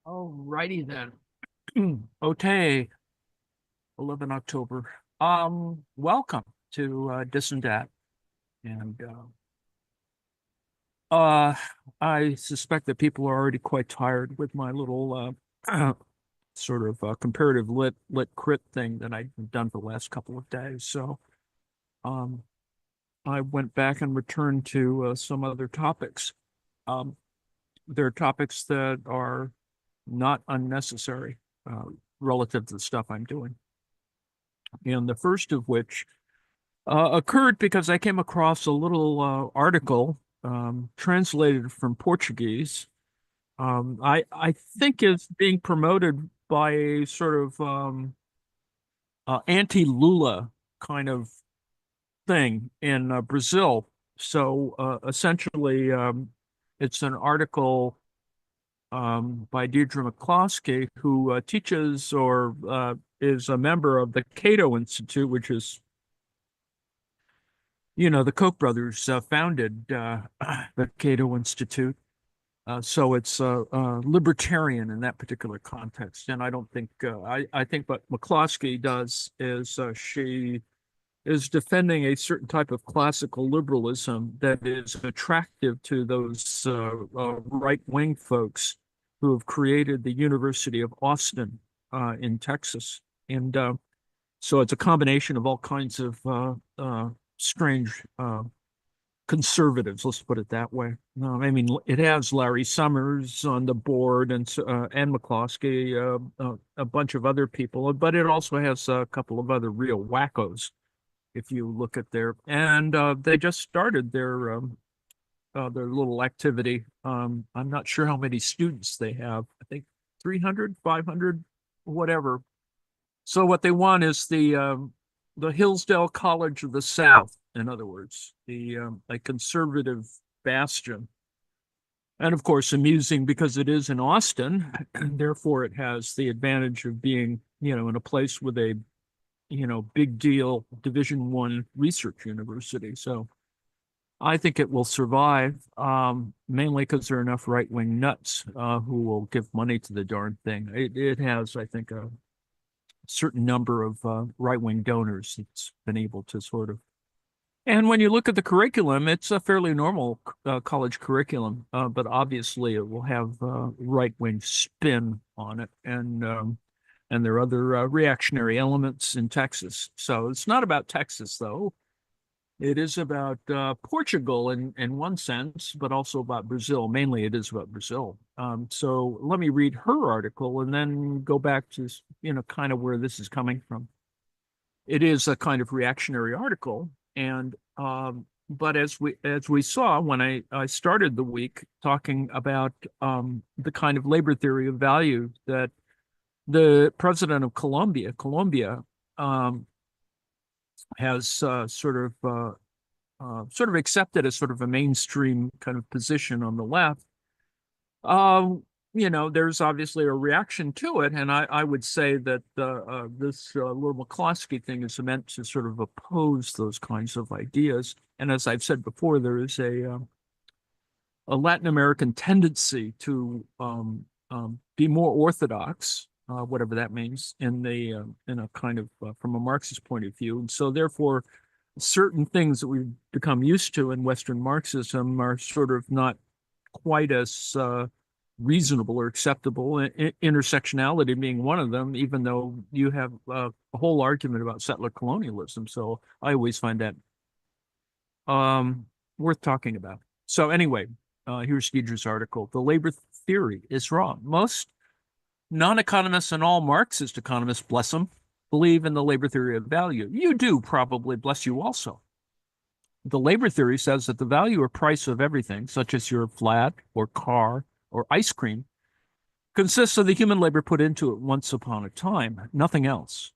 All righty then. Okay, 11 October. Welcome to Dis and Dat. And uh, I suspect that people are already quite tired with my little sort of comparative lit crit thing that I've done for the last couple of days. So um, I went back and returned to some other topics. Um, there are topics that are not unnecessary uh, relative to the stuff I'm doing. And the first of which occurred because I came across a little article translated from Portuguese. I think it's being promoted by a sort of anti-Lula kind of thing in Brazil. So essentially, it's an article by Deirdre McCloskey, who teaches or is a member of the Cato Institute, which is, the Koch brothers founded the Cato Institute. So it's libertarian in that particular context. And I don't think, I think what McCloskey does is she is defending a certain type of classical liberalism that is attractive to those right-wing folks who have created the University of Austin in Texas. And so it's a combination of all kinds of strange conservatives, let's put it that way. I mean, it has Larry Summers on the board and McCloskey, a bunch of other people, but it also has a couple of other real wackos if you look at and they just started their little activity. I'm not sure how many students they have. I think 300, 500, whatever. So what they want is the Hillsdale College of the South, in other words, the a conservative bastion. And of course, amusing because it is in Austin, and therefore it has the advantage of being, in a place with a, big deal Division I research university. So I think it will survive, mainly because there are enough right-wing nuts who will give money to the darn thing. It has, I think, a certain number of right-wing donors that's been able to sort of. And when you look at the curriculum, it's a fairly normal college curriculum, but obviously it will have right-wing spin on it, and there are other reactionary elements in Texas. So it's not about Texas, though. It is about Portugal in one sense, but also about Brazil. Mainly, it is about Brazil. So let me read her article and then go back to, kind of where this is coming from. It is a kind of reactionary article, and but as we saw when I started the week talking about the kind of labor theory of value that the president of Colombia, um, has sort of accepted as sort of a mainstream kind of position on the left. There's obviously a reaction to it, and I would say that this little McCloskey thing is meant to sort of oppose those kinds of ideas. And as I've said before, there is a Latin American tendency to be more orthodox, whatever that means, in a kind of from a Marxist point of view. And so therefore, certain things that we've become used to in Western Marxism are sort of not quite as reasonable or acceptable. Intersectionality being one of them, even though you have a whole argument about settler colonialism. So I always find that worth talking about. So anyway, here's Deidre's article. The labor theory is wrong. Most non-economists and all Marxist economists, bless them, believe in the labor theory of value. You do probably, bless you also. The labor theory says that the value or price of everything, such as your flat or car or ice cream, consists of the human labor put into it once upon a time, nothing else.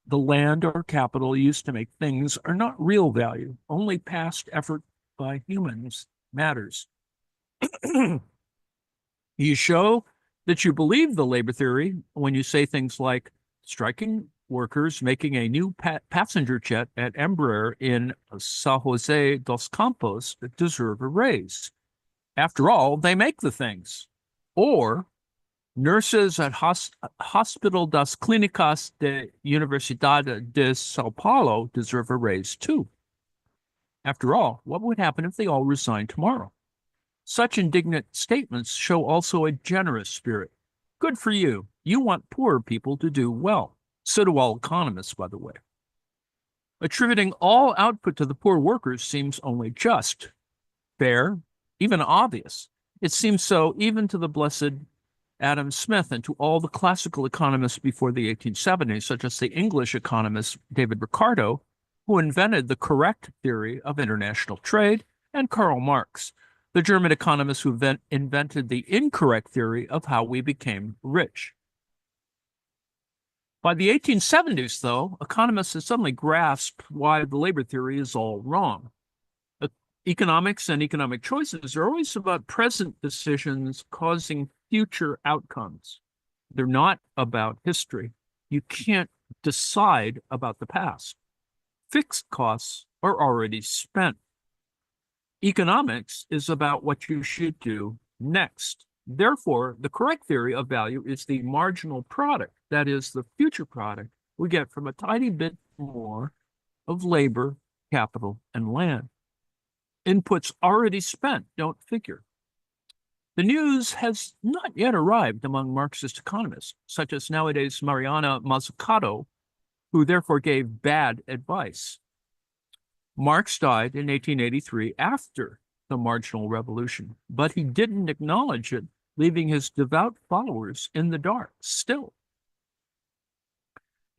The land or capital used to make things are not real value. Only past effort by humans matters. You show that you believe the labor theory when you say things like striking workers making a new passenger jet at Embraer in San Jose dos Campos deserve a raise. After all, they make the things. Or Nurses at Hospital das Clínicas de Universidade de São Paulo deserve a raise too. After all, what would happen if they all resigned tomorrow? Such indignant statements show also a generous spirit. Good for you. You want poor people to do well. So do all economists, by the way. Attributing all output to the poor workers seems only just, fair, even obvious. It seems so even to the blessed Adam Smith and to all the classical economists before the 1870s, such as the English economist David Ricardo, who invented the correct theory of international trade, and Karl Marx, the German economist who invented the incorrect theory of how we became rich. By the 1870s, though, economists had suddenly grasped why the labor theory is all wrong. Economics and economic choices are always about present decisions causing future outcomes. They're not about history. You can't decide about the past. Fixed costs are already spent. Economics is about what you should do next. Therefore, the correct theory of value is the marginal product, that is, the future product we get from a tiny bit more of labor, capital, and land. Inputs already spent don't figure. The news has not yet arrived among Marxist economists, such as nowadays Mariana Mazzucato, who therefore gave bad advice. Marx died in 1883 after the marginal revolution, but he didn't acknowledge it, leaving his devout followers in the dark still.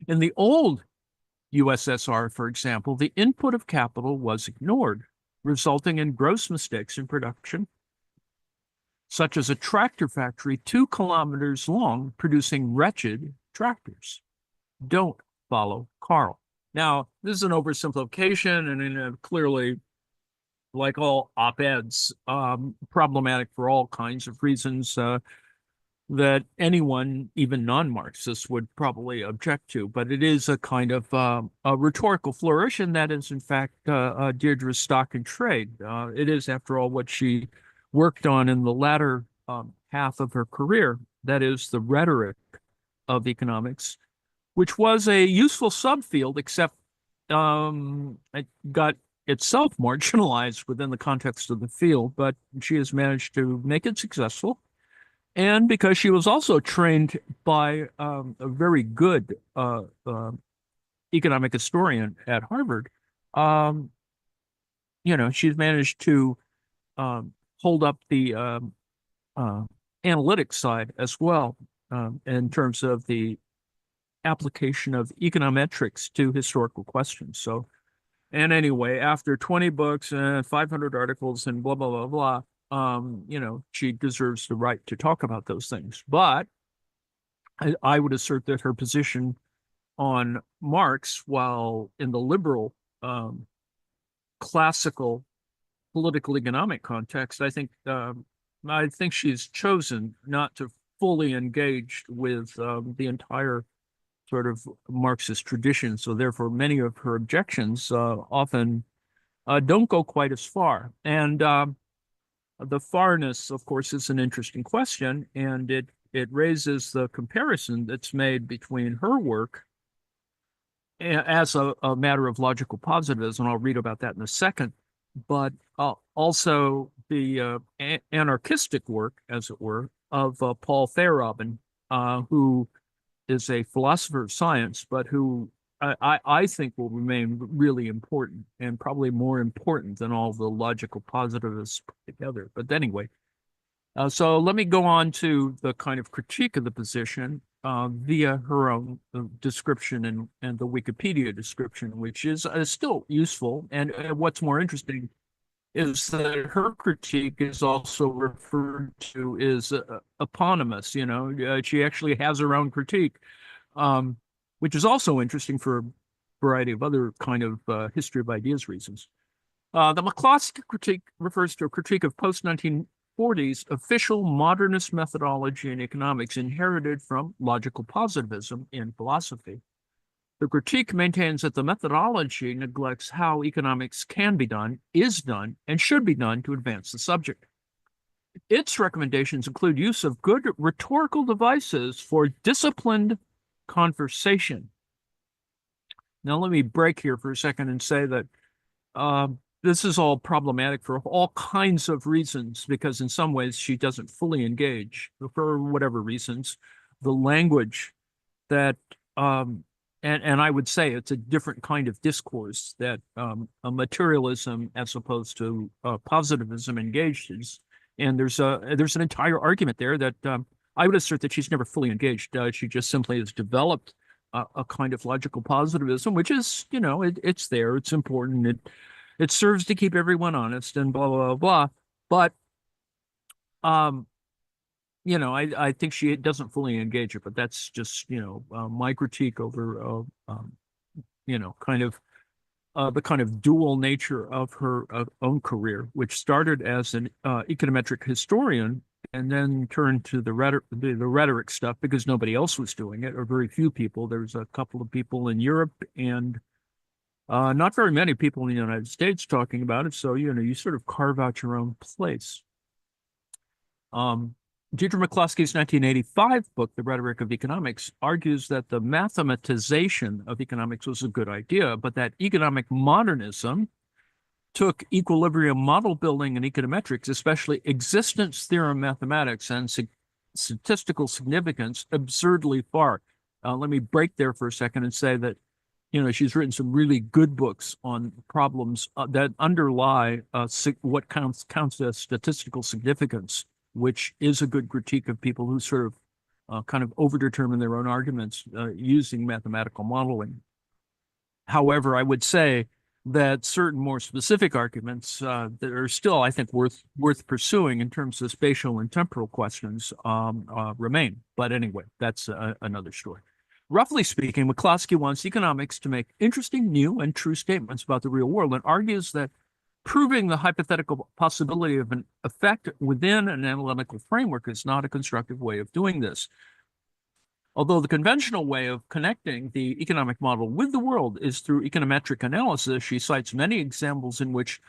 In the old USSR, for example, the input of capital was ignored, resulting in gross mistakes in production, such as a tractor factory 2 kilometers long producing wretched tractors. Don't follow Karl. Now, this is an oversimplification and clearly, like all op-eds, problematic for all kinds of reasons that anyone, even non-Marxists, would probably object to. But it is a kind of a rhetorical flourish, and that is, in fact, Deirdre's stock and trade. It is, after all, what she worked on in the latter half of her career. That is the rhetoric of economics, which was a useful subfield, except it got itself marginalized within the context of the field, but she has managed to make it successful. And because she was also trained by a very good economic historian at Harvard, she's managed to hold up the analytics side as well in terms of the application of econometrics to historical questions. So, and anyway, after 20 books and 500 articles and blah, blah, blah, blah, she deserves the right to talk about those things. But I would assert that her position on Marx, while in the liberal classical political economic context, I think she's chosen not to fully engage with the entire sort of Marxist tradition. So therefore, many of her objections often don't go quite as far. And the farness, of course, is an interesting question, and it raises the comparison that's made between her work as a matter of logical positivism, and I'll read about that in a second, but also the anarchistic work, as it were, of Paul Feyerabend, who is a philosopher of science, but who I think will remain really important, and probably more important than all the logical positivists put together. But anyway, so let me go on to the kind of critique of the position via her own description and the Wikipedia description, which is still useful. And what's more interesting is that her critique is also referred to as eponymous. She actually has her own critique, which is also interesting for a variety of other kind of history of ideas reasons. The McCloskey critique refers to a critique of post-1940s official modernist methodology in economics inherited from logical positivism in philosophy. The critique maintains that the methodology neglects how economics can be done, is done, and should be done to advance the subject. Its recommendations include use of good rhetorical devices for disciplined conversation. Now, let me break here for a second and say that this is all problematic for all kinds of reasons, because in some ways she doesn't fully engage for whatever reasons. The language that and I would say it's a different kind of discourse that a materialism as opposed to positivism engages. And there's an entire argument there that I would assert that she's never fully engaged. She just simply has developed a kind of logical positivism, which is, it's there, it's important, it serves to keep everyone honest and blah blah blah. But um, I think she doesn't fully engage it, but that's just, my critique over, kind of the kind of dual nature of her own career, which started as an econometric historian and then turned to the rhetoric stuff because nobody else was doing it, or very few people. There's a couple of people in Europe and not very many people in the United States talking about it. So, you sort of carve out your own place. Deirdre McCloskey's 1985 book, The Rhetoric of Economics, argues that the mathematization of economics was a good idea, but that economic modernism took equilibrium model building and econometrics, especially existence theorem mathematics and statistical significance, absurdly far. Let me break there for a second and say that, she's written some really good books on problems that underlie what counts as statistical significance, which is a good critique of people who sort of kind of overdetermine their own arguments using mathematical modeling. However, I would say that certain more specific arguments that are still, I think, worth pursuing in terms of spatial and temporal questions remain. But anyway, that's another story. Roughly speaking, McCloskey wants economics to make interesting, new, and true statements about the real world and argues that proving the hypothetical possibility of an effect within an analytical framework is not a constructive way of doing this. Although the conventional way of connecting the economic model with the world is through econometric analysis, she cites many examples in which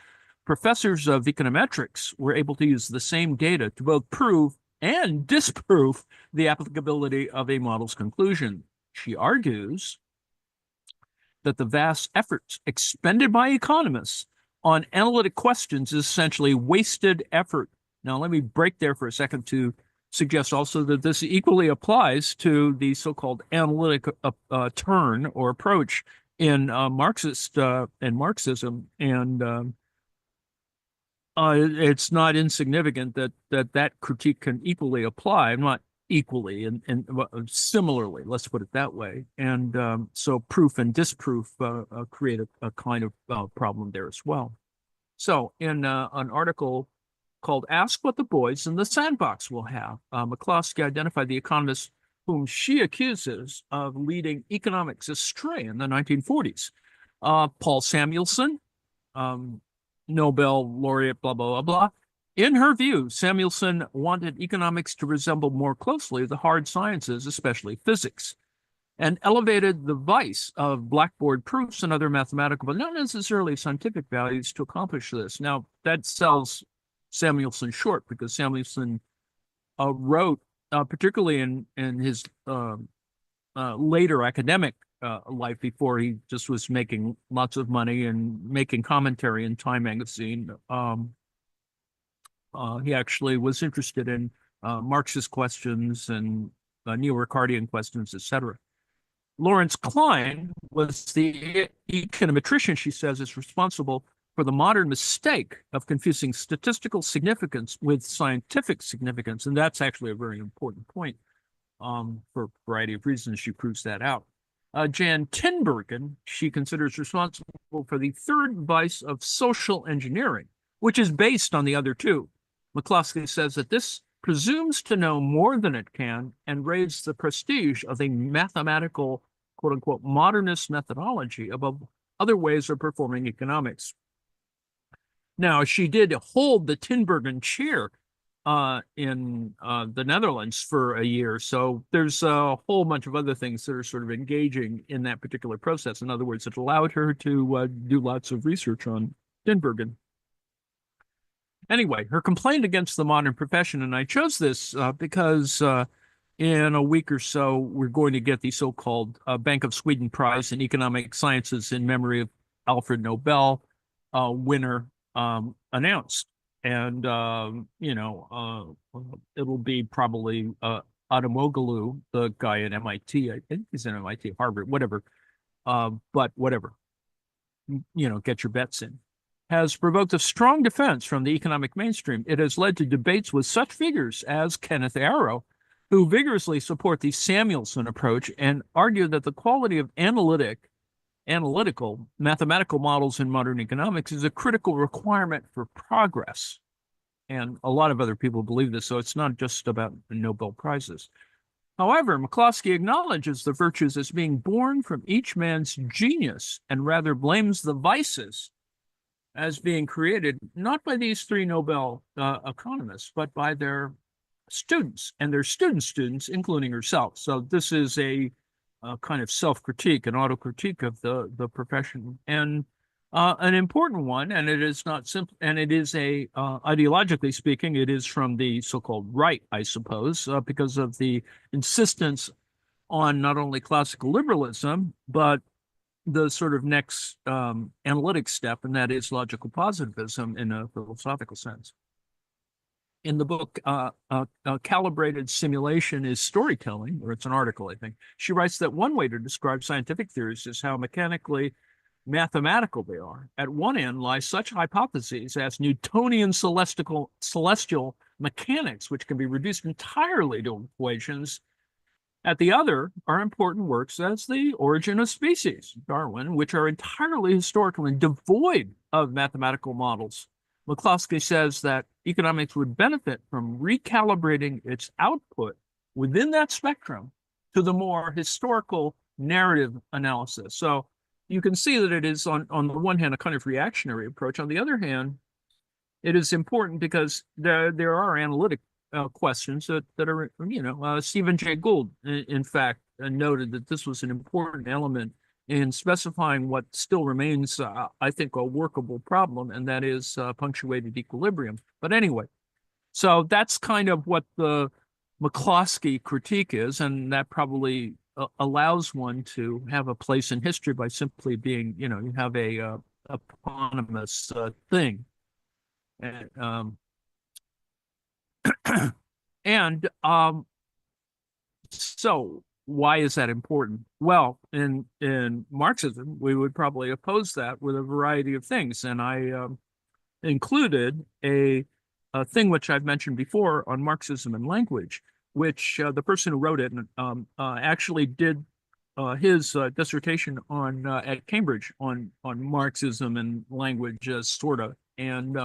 professors of econometrics were able to use the same data to both prove and disprove the applicability of a model's conclusion. She argues that the vast efforts expended by economists on analytic questions is essentially wasted effort. Now, let me break there for a second to suggest also that this equally applies to the so-called analytic turn or approach in Marxist and Marxism, and it's not insignificant that critique can equally apply. Not equally and similarly, let's put it that way. And so proof and disproof create a kind of problem there as well. So in an article called Ask What the Boys in the Sandbox Will Have, McCloskey identified the economists whom she accuses of leading economics astray in the 1940s. Paul Samuelson, Nobel laureate, blah, blah, blah, blah. In her view, Samuelson wanted economics to resemble more closely the hard sciences, especially physics, and elevated the vice of blackboard proofs and other mathematical, but not necessarily scientific values to accomplish this. Now, that sells Samuelson short because Samuelson wrote, particularly in his later academic life before he just was making lots of money and making commentary in Time magazine, he actually was interested in Marxist questions and neo-Ricardian questions, etc. Lawrence Klein was the econometrician, she says, is responsible for the modern mistake of confusing statistical significance with scientific significance. And that's actually a very important point for a variety of reasons. She proves that out. Jan Tinbergen, she considers responsible for the third vice of social engineering, which is based on the other two. McCloskey says that this presumes to know more than it can and raises the prestige of a mathematical, quote unquote, modernist methodology above other ways of performing economics. Now, she did hold the Tinbergen chair in the Netherlands for a year. So there's a whole bunch of other things that are sort of engaging in that particular process. In other words, it allowed her to do lots of research on Tinbergen. Anyway, her complaint against the modern profession, and I chose this because in a week or so, we're going to get the so-called Bank of Sweden Prize in Economic Sciences in memory of Alfred Nobel winner announced. And, it'll be probably Adamoglu, the guy at MIT. I think he's in MIT, Harvard, whatever. But whatever, get your bets in. Has provoked a strong defense from the economic mainstream. It has led to debates with such figures as Kenneth Arrow, who vigorously support the Samuelson approach and argue that the quality of analytical, mathematical models in modern economics is a critical requirement for progress. And a lot of other people believe this, so it's not just about the Nobel Prizes. However, McCloskey acknowledges the virtues as being born from each man's genius and rather blames the vices as being created not by these three Nobel economists, but by their students and their students, including herself. So this is a kind of self-critique, an auto-critique of the profession, and an important one. And it is not simple, and it is a ideologically speaking, it is from the so-called right, I suppose, because of the insistence on not only classical liberalism, but the sort of next analytic step, and that is logical positivism in a philosophical sense. In the book, Calibrated Simulation is Storytelling, or it's an article, I think, she writes that one way to describe scientific theories is how mechanically mathematical they are. At one end lie such hypotheses as Newtonian celestial mechanics, which can be reduced entirely to equations. At the other are important works as The Origin of Species, Darwin, which are entirely historical and devoid of mathematical models. McCloskey says that economics would benefit from recalibrating its output within that spectrum to the more historical narrative analysis. So you can see that it is, on the one hand, a kind of reactionary approach. On the other hand, it is important because there are analytic questions that are, Stephen Jay Gould, in fact, noted that this was an important element in specifying what still remains, I think, a workable problem, and that is punctuated equilibrium. But anyway, so that's kind of what the McCloskey critique is, and that probably allows one to have a place in history by simply being, you have a eponymous thing. And so why is that important? Well, in Marxism, we would probably oppose that with a variety of things. And I included a thing which I've mentioned before on Marxism and language, which the person who wrote it actually did his dissertation on at Cambridge on Marxism and language, sort of, and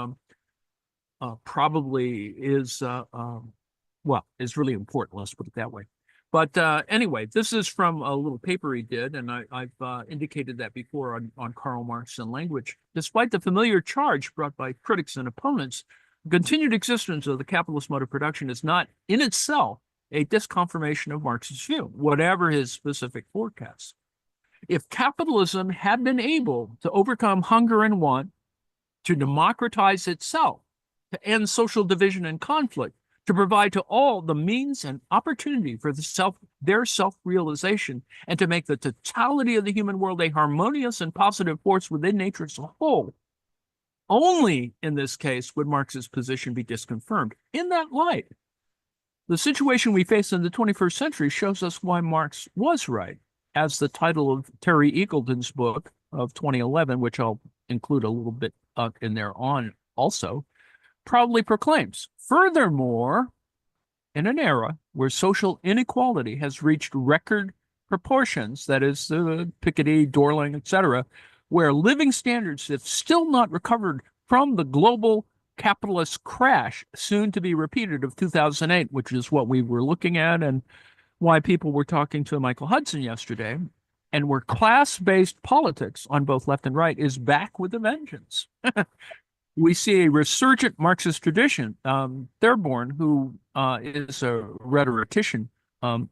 probably is is really important. Let's put it that way. But anyway, this is from a little paper he did, and I've indicated that before on Karl Marx and language. Despite the familiar charge brought by critics and opponents, the continued existence of the capitalist mode of production is not in itself a disconfirmation of Marx's view, whatever his specific forecasts. If capitalism had been able to overcome hunger and want, to democratize itself, to end social division and conflict, to provide to all the means and opportunity for their self-realization, and to make the totality of the human world a harmonious and positive force within nature as a whole, only in this case would Marx's position be disconfirmed. In that light, the situation we face in the 21st century shows us why Marx was right, as the title of Terry Eagleton's book of 2011, which I'll include a little bit in there on also, proudly proclaims. Furthermore, in an era where social inequality has reached record proportions, that is, Piketty, Dorling, etc., where living standards have still not recovered from the global capitalist crash, soon to be repeated, of 2008, which is what we were looking at and why people were talking to Michael Hudson yesterday, and where class-based politics on both left and right is back with a vengeance. We see a resurgent Marxist tradition. Therborn, who is a rhetorician, the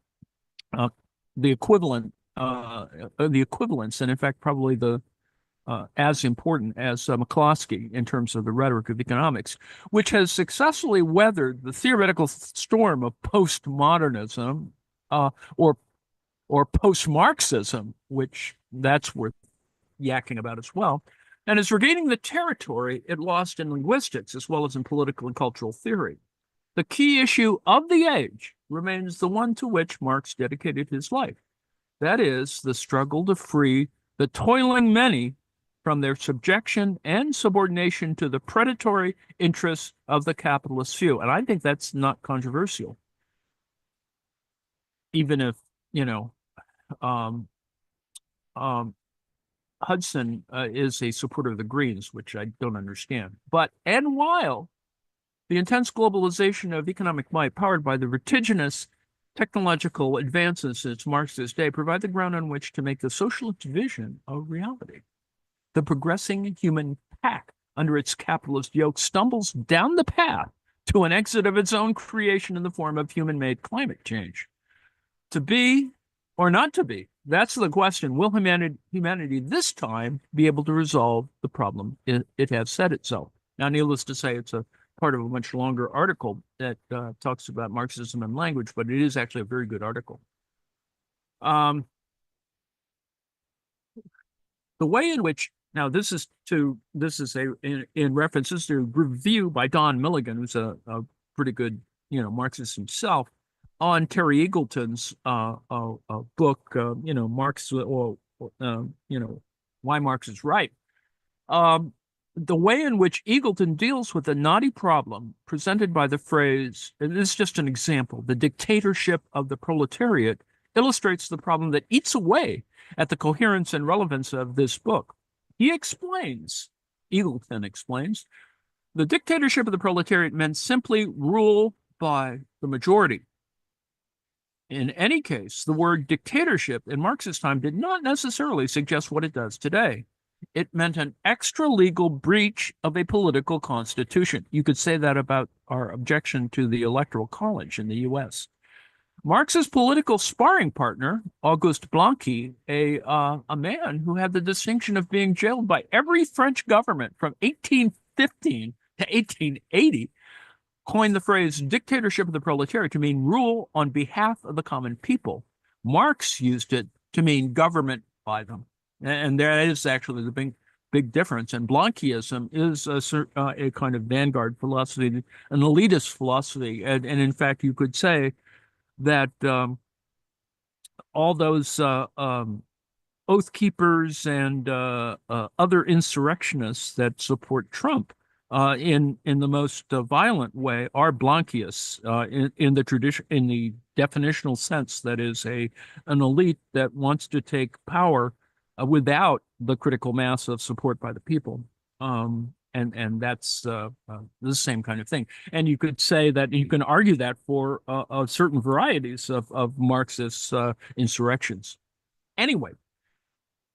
equivalence, and in fact, probably the as important as McCloskey in terms of the rhetoric of economics, which has successfully weathered the theoretical storm of postmodernism uh, or or post-Marxism, which that's worth yakking about as well, and is regaining the territory it lost in linguistics as well as in political and cultural theory. The key issue of the age remains the one to which Marx dedicated his life. That is, the struggle to free the toiling many from their subjection and subordination to the predatory interests of the capitalist few. And I think that's not controversial, even if, you know, um, um, Hudson is a supporter of the Greens, which I don't understand. And while the intense globalization of economic might, powered by the vertiginous technological advances since Marx's day, provide the ground on which to make the socialist vision a reality. The progressing human pack, under its capitalist yoke, stumbles down the path to an exit of its own creation in the form of human-made climate change. To be or not to be? That's the question. Will humanity this time be able to resolve the problem it has set itself? Now, needless to say, it's a part of a much longer article that talks about Marxism and language, but it is actually a very good article. The way in which now this is in references to a review by Don Milligan, who's a pretty good Marxist himself, on Terry Eagleton's book, Marx or Why Marx is Right. The way in which Eagleton deals with the knotty problem presented by the phrase, and this is just an example, the dictatorship of the proletariat, illustrates the problem that eats away at the coherence and relevance of this book. Eagleton explains, the dictatorship of the proletariat meant simply rule by the majority. In any case, the word dictatorship in Marx's time did not necessarily suggest what it does today. It meant an extra-legal breach of a political constitution. You could say that about our objection to the Electoral College in the U.S. Marx's political sparring partner, Auguste Blanqui, a man who had the distinction of being jailed by every French government from 1815 to 1880, coined the phrase dictatorship of the proletariat to mean rule on behalf of the common people. Marx used it to mean government by them. And that is actually the big difference. And Blanquism is a kind of vanguard philosophy, an elitist philosophy. And in fact, you could say that all those oath keepers and other insurrectionists that support Trump in the most violent way are Blanquists in the tradition, in the definitional sense, that is an elite that wants to take power without the critical mass of support by the people. And that's the same kind of thing. And you could say that you can argue that for certain varieties of Marxist insurrections. Anyway,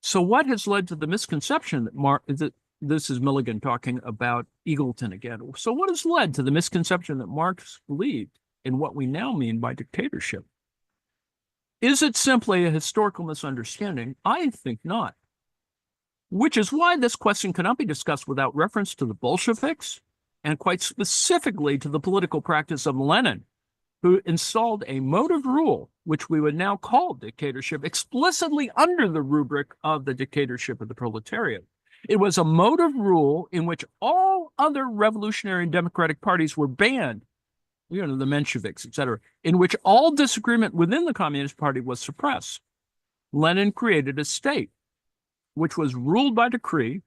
so what has led to the misconception that this is Milligan talking about Eagleton again. So what has led to the misconception that Marx believed in what we now mean by dictatorship? Is it simply a historical misunderstanding? I think not. Which is why this question cannot be discussed without reference to the Bolsheviks, and quite specifically to the political practice of Lenin, who installed a mode of rule, which we would now call dictatorship, explicitly under the rubric of the dictatorship of the proletariat. It was a mode of rule in which all other revolutionary and democratic parties were banned, the Mensheviks, etc., in which all disagreement within the Communist Party was suppressed. Lenin created a state which was ruled by decree,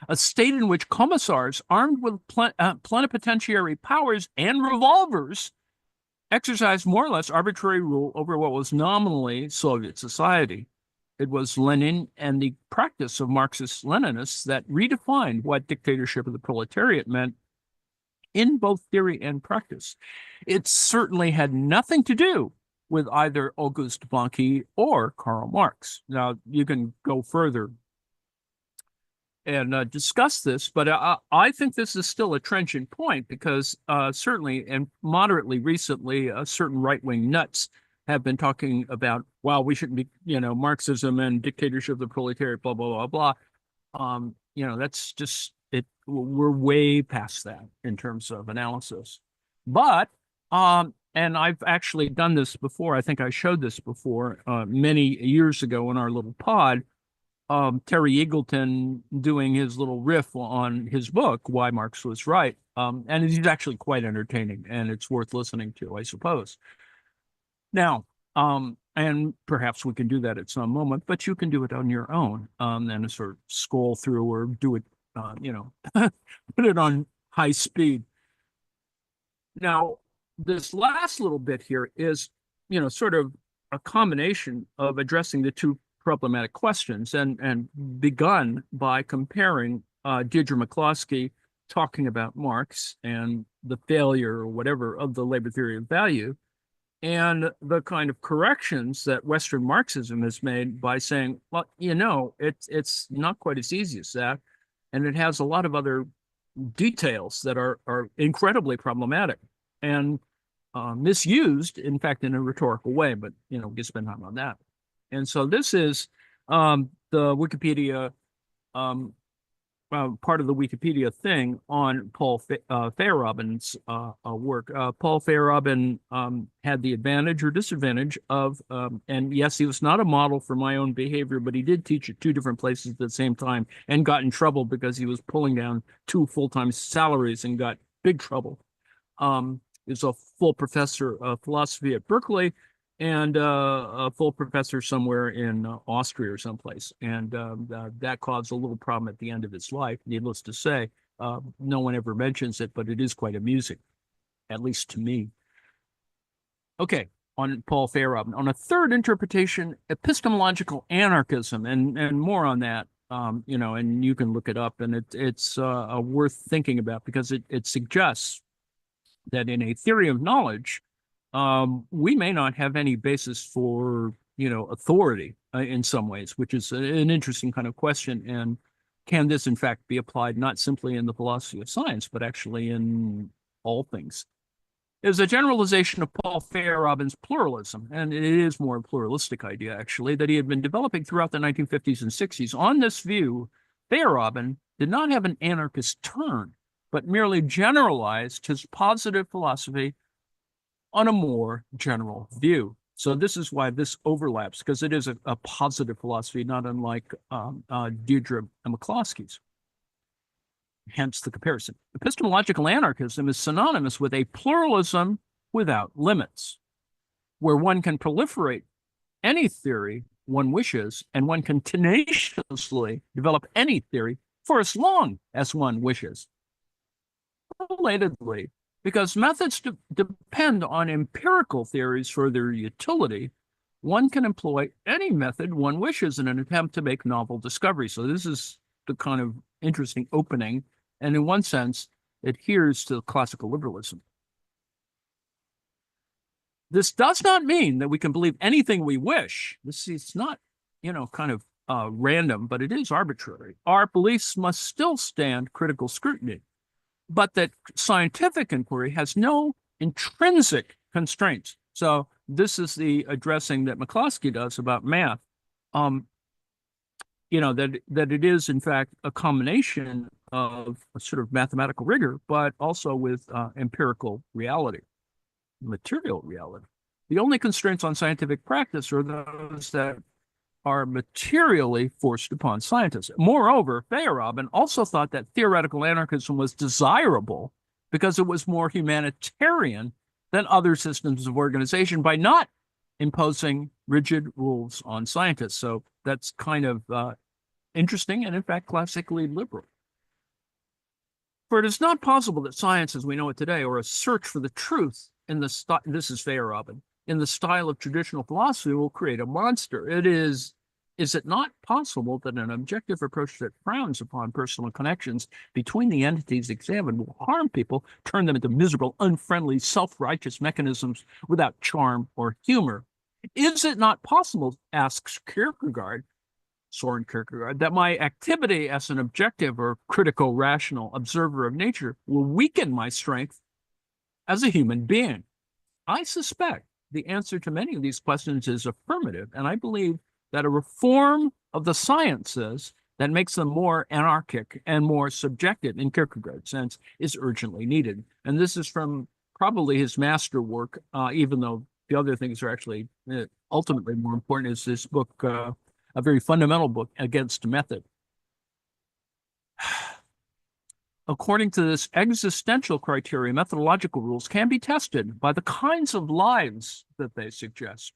a state in which commissars armed with plenipotentiary powers and revolvers exercised more or less arbitrary rule over what was nominally Soviet society. It was Lenin and the practice of Marxist-Leninists that redefined what dictatorship of the proletariat meant in both theory and practice. It certainly had nothing to do with either Auguste Blanqui or Karl Marx. Now, you can go further and discuss this, but I think this is still a trenchant point because certainly and moderately recently, certain right-wing nuts have been talking about, well, we shouldn't be, Marxism and dictatorship of the proletariat, blah, blah, blah, blah. That's just it. We're way past that in terms of analysis. But and I've actually done this before. I think I showed this before many years ago in our little pod. Terry Eagleton doing his little riff on his book, Why Marx Was Right. And he's actually quite entertaining, and it's worth listening to, I suppose. Now, and perhaps we can do that at some moment, but you can do it on your own, and sort of scroll through or do it, put it on high speed. Now, this last little bit here is, sort of a combination of addressing the two problematic questions and begun by comparing Deirdre McCloskey talking about Marx and the failure or whatever of the labor theory of value and the kind of corrections that Western Marxism has made by saying, well, it's not quite as easy as that. And it has a lot of other details that are incredibly problematic and misused, in fact, in a rhetorical way, but, we can spend time on that. And so this is the Wikipedia, part of the Wikipedia thing on Paul Feyerabend's work. Paul Feyerabend had the advantage or disadvantage of, and yes, he was not a model for my own behavior, but he did teach at two different places at the same time and got in trouble because he was pulling down two full-time salaries and got big trouble. He was a full professor of philosophy at Berkeley and a full professor somewhere in Austria or someplace. And that caused a little problem at the end of his life, needless to say. No one ever mentions it, but it is quite amusing, at least to me. Okay, on Paul Feyerabend. On a third interpretation, epistemological anarchism, and more on that, and you can look it up, and it's worth thinking about because it suggests that in a theory of knowledge, we may not have any basis for, authority in some ways, which is an interesting kind of question. And can this, in fact, be applied not simply in the philosophy of science, but actually in all things? Is a generalization of Paul Feyerabend's pluralism, and it is more a pluralistic idea, actually, that he had been developing throughout the 1950s and 60s. On this view, Feyerabend did not have an anarchist turn, but merely generalized his positive philosophy on a more general view. So this is why this overlaps, because it is a positive philosophy, not unlike Deirdre McCloskey's. Hence the comparison. Epistemological anarchism is synonymous with a pluralism without limits, where one can proliferate any theory one wishes, and one can tenaciously develop any theory for as long as one wishes. Relatedly, because methods depend on empirical theories for their utility, one can employ any method one wishes in an attempt to make novel discoveries. So this is the kind of interesting opening, and in one sense, adheres to classical liberalism. This does not mean that we can believe anything we wish. It's not, kind of random, but it is arbitrary. Our beliefs must still stand critical scrutiny, but that scientific inquiry has no intrinsic constraints. So this is the addressing that McCloskey does about math. That it is, in fact, a combination of a sort of mathematical rigor, but also with empirical reality, material reality. The only constraints on scientific practice are those that are materially forced upon scientists. Moreover, Feyerabend also thought that theoretical anarchism was desirable because it was more humanitarian than other systems of organization by not imposing rigid rules on scientists. So that's kind of interesting and, in fact, classically liberal. For it is not possible that science as we know it today, or a search for the truth in the style, this is Feyerabend, in the style of traditional philosophy will create a monster. Is it not possible that an objective approach that frowns upon personal connections between the entities examined will harm people, turn them into miserable, unfriendly, self-righteous mechanisms without charm or humor? Is it not possible, asks Soren Kierkegaard, that my activity as an objective or critical, rational observer of nature will weaken my strength as a human being? I suspect the answer to many of these questions is affirmative, and I believe that a reform of the sciences that makes them more anarchic and more subjective in Kierkegaard's sense is urgently needed. And this is from probably his masterwork, even though the other things are actually ultimately more important, is this book, a very fundamental book, Against Method. According to this existential criteria, methodological rules can be tested by the kinds of lives that they suggest.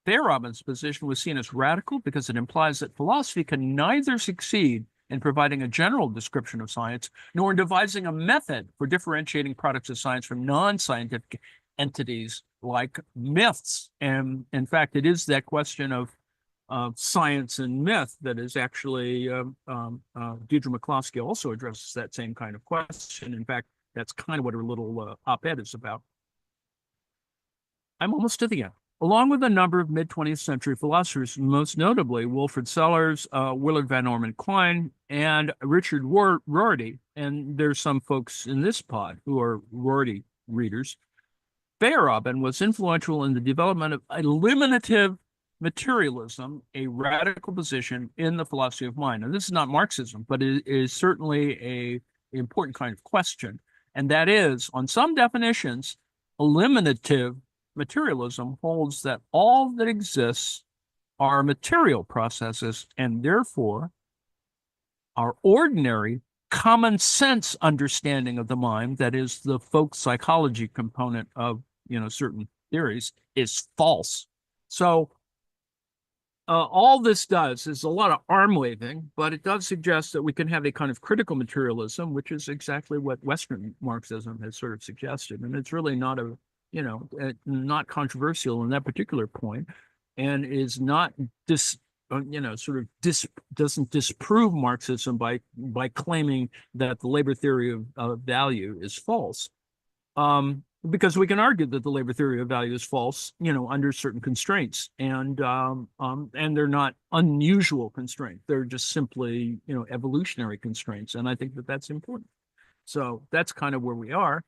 Feyerabend's position was seen as radical because it implies that philosophy can neither succeed in providing a general description of science, nor in devising a method for differentiating products of science from non-scientific entities like myths. And in fact, it is that question of science and myth that is actually, Deirdre McCloskey also addresses that same kind of question. In fact, that's kind of what her little op-ed is about. I'm almost to the end. Along with a number of mid-20th century philosophers, most notably Wilfrid Sellars, Willard Van Orman Quine, and Richard Rorty, and there's some folks in this pod who are Rorty readers, Feyerabend was influential in the development of eliminative materialism, a radical position in the philosophy of mind. And this is not Marxism, but it is certainly an important kind of question. And that is, on some definitions, eliminative materialism holds that all that exists are material processes, and therefore our ordinary common sense understanding of the mind, that is the folk psychology component of certain theories, is false. So all this does is a lot of arm waving, but it does suggest that we can have a kind of critical materialism, which is exactly what Western Marxism has sort of suggested. And it's really not not controversial in that particular point, and is not doesn't disprove Marxism by claiming that the labor theory of value is false. Because we can argue that the labor theory of value is false, under certain constraints, and they're not unusual constraints. They're just simply, evolutionary constraints, and I think that that's important. So that's kind of where we are.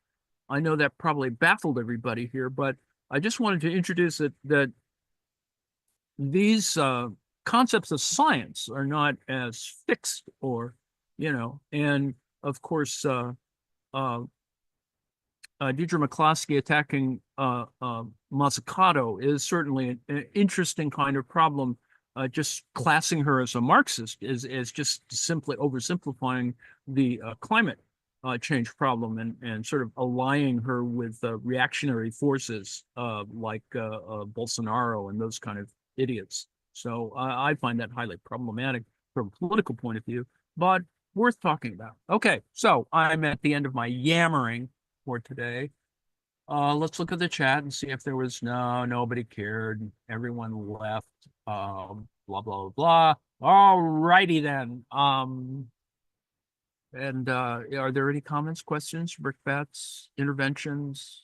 I know that probably baffled everybody here, but I just wanted to introduce that these concepts of science are not as fixed and of course, Deirdre McCloskey attacking Mazzucato is certainly an interesting kind of problem. Just classing her as a Marxist is just simply oversimplifying the climate change problem and sort of allying her with reactionary forces like Bolsonaro and those kind of idiots. So I find that highly problematic from a political point of view, but worth talking about. Okay, so I'm at the end of my yammering for today. Let's look at the chat and see if there was nobody cared. Everyone left. Blah blah blah. All righty then. And are there any comments, questions, brickbats, interventions?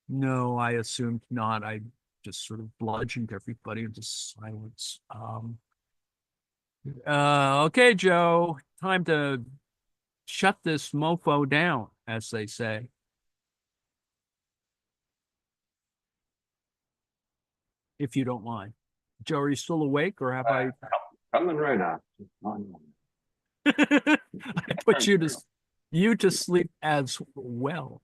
No, I assumed not. I just sort of bludgeoned everybody into silence. Okay, Joe, time to shut this mofo down, as they say. If you don't mind. Joe, are you still awake, or have I coming right up? I put you to sleep as well.